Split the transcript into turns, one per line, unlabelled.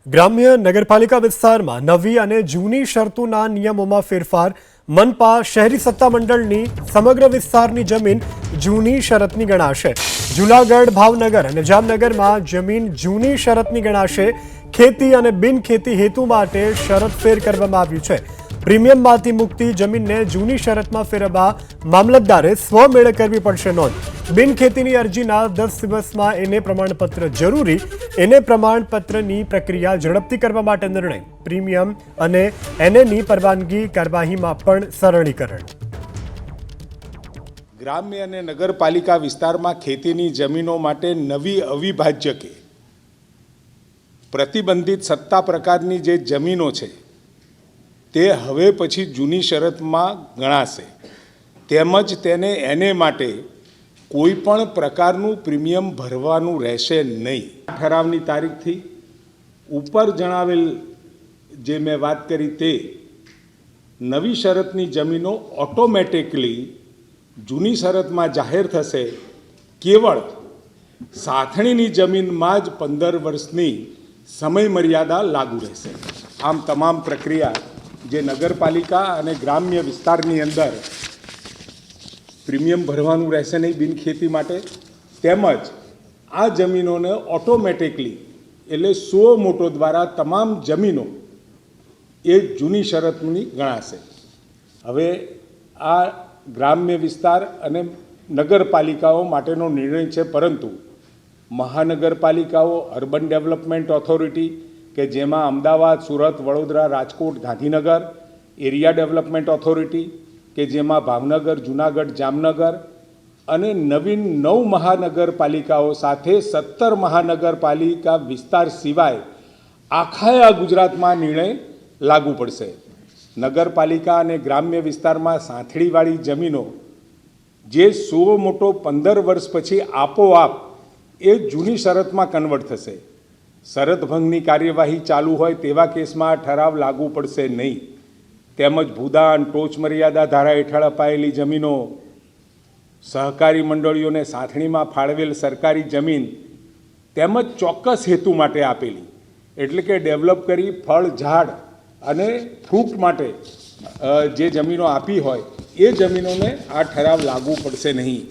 ગ્રામ્ય નગરપાલિકા વિસ્તારમાં નવી અને જૂની શરતોના નિયમોમાં ફેરફાર. મનપા શહેરી સત્તામંડળની સમગ્ર વિસ્તારની જમીન જૂની શરતની ગણાશે. જૂનાગઢ, ભાવનગર અને જામનગરમાં જમીન જૂની શરતની ગણાશે. ખેતી અને બિનખેતી હેતુ માટે શરતફેર કરવામાં આવ્યું છે. પ્રીમિયમમાંથી મુક્તિ જમીનને જૂની શરતમાં ફેરવવા મામલતદારે સ્વમેળે કરવી પડશે નોંધ. બિનખેતીની અરજીના 10 દિવસમાં એને પ્રમાણપત્ર જરૂરી. એને પ્રમાણપત્રની પ્રક્રિયા ઝડપથી કરવા માટે નિર્ણય. પ્રીમિયમ અને એનેની પરવાનગી કાર્યવાહીમાં પણ સરળીકરણ.
ગ્રામ્ય અને નગરપાલિકા વિસ્તારમાં ખેતીની જમીનો માટે નવી અવિભાજ્ય કે પ્રતિબંધિત સત્તા પ્રકારની જે જમીનો છે તે હવે પછી જૂની શરતમાં ગણાશે. તેમજ તેને એને માટે કોઈ પણ પ્રકારનું પ્રીમિયમ ભરવાનું રહેશે નહીં. ઠરાવની તારીખથી ઉપર જણાવેલ જે મેં વાત કરી તે નવી શરતની જમીનો ઓટોમેટિકલી જૂની શરતમાં જાહેર થશે. કેવળ સાથણીની જમીનમાં જ 15 વર્ષની સમયમર્યાદા લાગુ રહેશે. આમ તમામ પ્રક્રિયા જે નગરપાલિકા અને ગ્રામ્ય વિસ્તારની અંદર પ્રીમિયમ ભરવાનું રહેશે નહીં બિનખેતી માટે, તેમજ આ જમીનોને ઓટોમેટિકલી એટલે 100 મોટો દ્વારા તમામ જમીનો એ જૂની શરતની ગણાશે. હવે આ ગ્રામ્ય વિસ્તાર અને નગરપાલિકાઓ માટેનો નિર્ણય છે, પરંતુ મહાનગરપાલિકાઓ, અર્બન ડેવલપમેન્ટ ઓથોરિટી કે જેમાં Ahmedabad, Surat, Vadodara, Rajkot, Gandhinagar, area development authority કે જેમાં ભાવનગર, જૂનાગઢ, જામનગર અને નવીન 9 મહાનગરપાલિકાઓ સાથે 17 મહાનગરપાલિકા વિસ્તાર સિવાય આખા ગુજરાતમાં નિર્ણય લાગુ પડશે. નગરપાલિકા અને ગ્રામ્ય વિસ્તારમાં સાંથળીવાળી જમીનો જે 100 મોટો 15 વર્ષ પછી આપોઆપ એ જૂની શરતમાં કન્વર્ટ થશે. શરત ભંગની કાર્યવાહી ચાલુ હોય તેવા કેસમાં આ ઠરાવ લાગુ પડશે નહીં. તેમજ ભૂદાન, ટોચ મર્યાદા ધારા હેઠળ અપાયેલી જમીનો, સહકારી મંડળીઓને સાંથણીમાં ફાળવેલ સરકારી જમીન તેમજ ચોક્કસ હેતુ માટે આપેલી એટલે કે ડેવલપ કરી ફળ, ઝાડ અને ફ્રૂટ માટે જે જમીનો આપી હોય એ જમીનોને આ ઠરાવ લાગુ પડશે નહીં.